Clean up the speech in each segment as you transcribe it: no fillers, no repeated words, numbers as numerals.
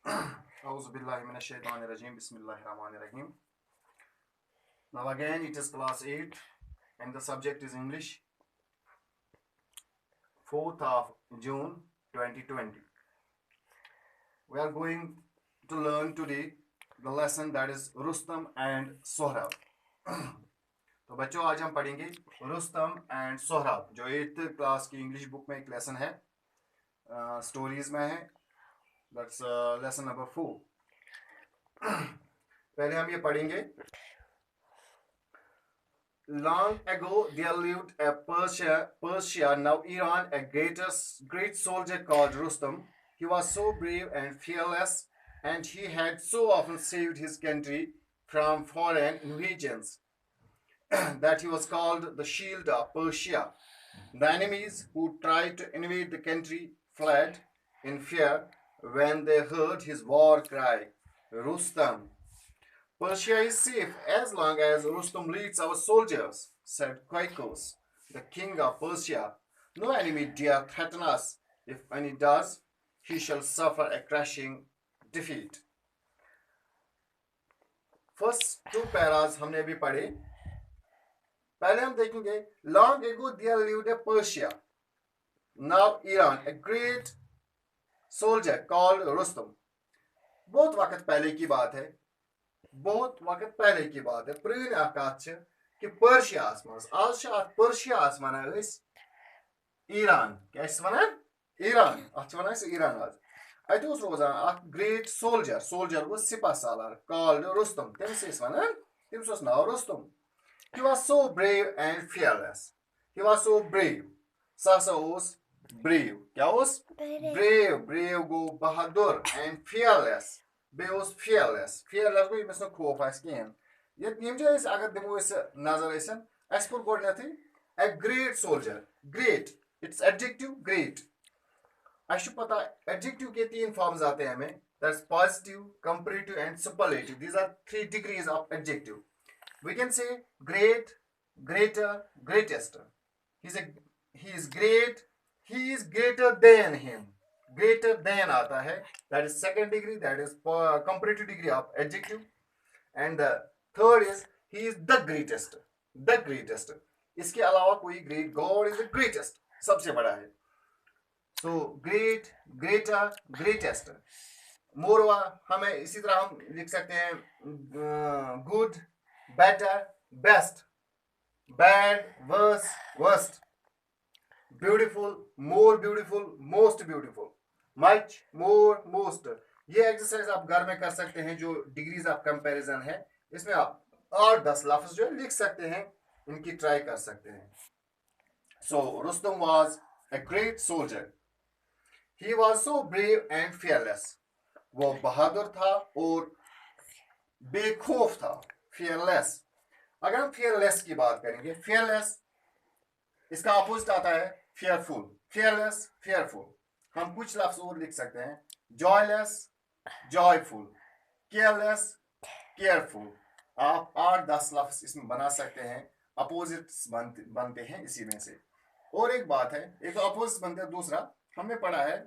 Auzubillahiminash-shaytanir-rajim. Bismillahir-rahmanir-rahim. Now again it is class 8 and the subject is English. 4th of June 2020. We are going to learn today the lesson that is Rustam and Sohrab. तो बच्चों आज हम पढ़ेंगे Rustam and Sohrab जो 8th class की English book में एक lesson है, स्टोरीज में है. That's lesson number 4. पहले हम ये पढ़ेंगे. Long ago there lived a Persia, now Iran, a great soldier called Rustam. He was so brave and fearless, and he had so often saved his country from foreign invasions that he was called the Shield of Persia. The enemies who tried to invade the country fled in fear when they heard his war cry, Rustam. Persia is safe as long as Rustam leads our soldiers, said Caicus, the king of Persia. No enemy dare threaten us. If any does, he shall suffer a crushing defeat. First two paras हमने अभी पढ़े. पहले हम देखेंगे long ago there lived a Persia, now Iran, a great soldier called Rustam. बहुत वक्त पहले की बात है. बहुत वक्त पहले की बात है. प्रीन आकाश कि पर्शियास मज आज पर्शियास वनान ईरान क्या वनान ईरान अत वनान ईरान आज अत रोजान ग्रेट सोल्जर वो सिपा सालार कॉल्ड रुस्तम. तमिस वनान तमिस नाव Rustam. he was so brave and fearless. he was so brave. ससा brave क्या brave go Bahadur and fearless. Beos fearless go यमस न खौफ आस कहें. यम अगर दिमो नजर अस पुर गोडनथी a great soldier. Great, it's adjective great. अश पता adjective के 3 forms आते हैं हमें. That's positive, comparative and superlative. These are 3 degrees of adjective. We can say great, greater, greatest. He is great, he is greater than him. Greater than आता है, that is second degree, that is comparative degree of adjective. And the third is he is the greatest. इसके अलावा कोई great, God is the greatest, सबसे बड़ा है. So great, greater, greatest. Morwa हमें इसी तरह हम लिख सकते हैं good, better, best, bad, worse, worst, beautiful, more beautiful, most beautiful, much, more, most. ये एक्सरसाइज आप घर में कर सकते हैं. जो डिग्रीज ऑफ कंपैरिजन है इसमें आप 8-10 लफ्ज जो लिख सकते हैं, इनकी ट्राई कर सकते हैं. So Rustam was a great soldier. He was so brave and fearless. वो बहादुर था और बेखौफ था. फियरलेस. अगर हम फियरलेस की बात करेंगे, फियरलेस इसका अपोजिट आता है fearful. fearless, fearful. हम कुछ लफ्ज और लिख सकते हैं. joyless, joyful. careless, careful. आप 8-10 लफ्ज इसमें बना सकते हैं. अपोजिट्स बनते हैं इसी में से. और एक बात है, एक अपोजिट बनते हैं. दूसरा हमने पढ़ा है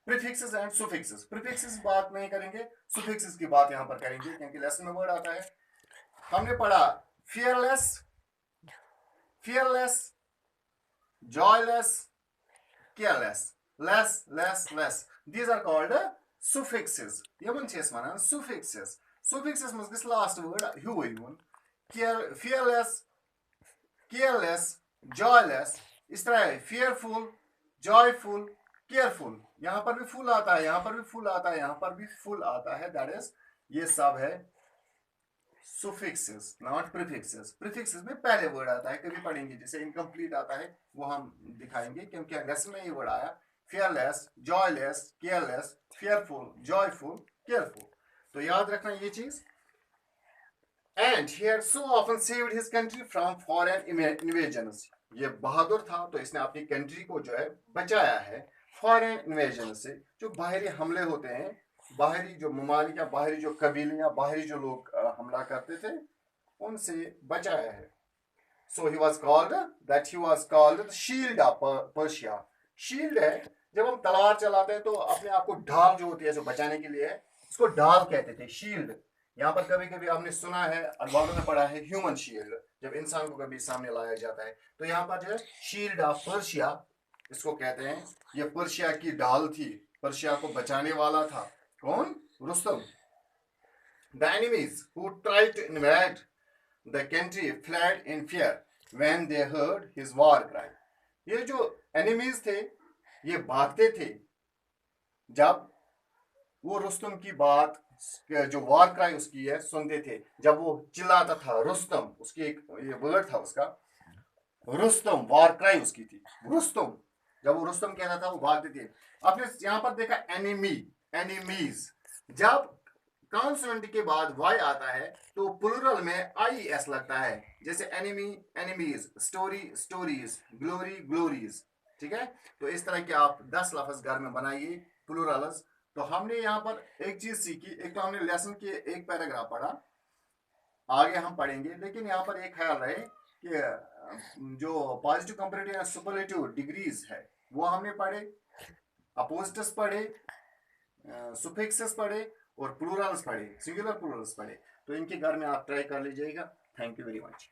प्रीफिक्सेस एंड सुफिक्सेस. प्रीफिक्सेस बात नहीं करेंगे, सुफिक्सेस की बात यहां पर करेंगे क्योंकि लेसन में वर्ड आता है. हमने पढ़ा fearless, joyless, careless, less. These are called suffixes. यमन छेस वनान suffixes. Suffixes मस गस last word हुए युन. Fearless, careless, joyless. इस तरह fearful, joyful, careful. यहाँ पर भी full आता है, यहाँ पर भी full आता है, यहाँ पर भी full आता है. That is ये सब है suffixes, not prefixes. prefixes में पहले वर्ड आता है, कभी पढ़ेंगे. जैसे incomplete आता है वो हम दिखाएंगे क्योंकि लेसन में ये वर्ड आया. fearless, joyless, careless, fearful, joyful, careful. तो याद रखना ये चीज. And he had so often saved his country from foreign invasions. ये बहादुर था तो इसने अपनी कंट्री को जो है बचाया है फॉरेन इन्वेजन से. जो बाहरी हमले होते हैं, बाहरी जो ममालिक या बाहरी जो कबीले या बाहरी जो लोग हमला करते थे, उनसे बचाया है. So he was called the shield of Persia. Shield है जब हम तलवार चलाते हैं तो अपने आप को ढाल जो होती है जो बचाने के लिए है, उसको ढाल कहते थे, शील्ड। यहाँ पर कभी कभी आपने सुना है, अखबारों में पढ़ा है, ह्यूमन शील्ड, जब इंसान को कभी सामने लाया जाता है। तो यहाँ पर जो है शील्ड ऑफ पर्शिया इसको कहते हैं। ये पर्शिया की ढाल थी, पर्शिया को बचाने वाला था कौन? Rustam. The enemies who tried to invade the country fled in fear when they heard his war cry. ये जो enemies थे ये भागते थे जब वो रुस्तम की बात, जो वॉर क्राई उसकी है, सुनते थे। जब वो चिल्लाता था रुस्तम, उसकी एक ये वर्ड था उसका, रुस्तम, वॉर क्राई उसकी थी रुस्तम। जब वो रुस्तम कहता था वो भागते थे। आपने यहाँ पर देखा एनिमी, एनिमीज। जब कॉन्सोनेंट के बाद वाई आता है तो प्लूरल में आई एस लगता है, जैसे enemy, enemies, story, stories, glory, glories. ठीक है, तो इस तरह के आप 10 लफ्ज घर में बनाइए प्लूरल्स। तो हमने यहाँ पर एक चीज सीखी, एक तो हमने लेसन के एक पैराग्राफ पढ़ा, आगे हम पढ़ेंगे, लेकिन यहाँ पर एक ख्याल रहे कि जो पॉजिटिव कंपैरेटिव या सुपरलेटिव डिग्रीज है वो हमने पढ़े, अपोजिट्स पढ़े, सुफिक्सेस पढ़े और प्लूरल्स पढ़े, सिंगुलर प्लूरल्स पढ़े। तो इनके घर में आप ट्राई कर लीजिएगा। Thank you very much.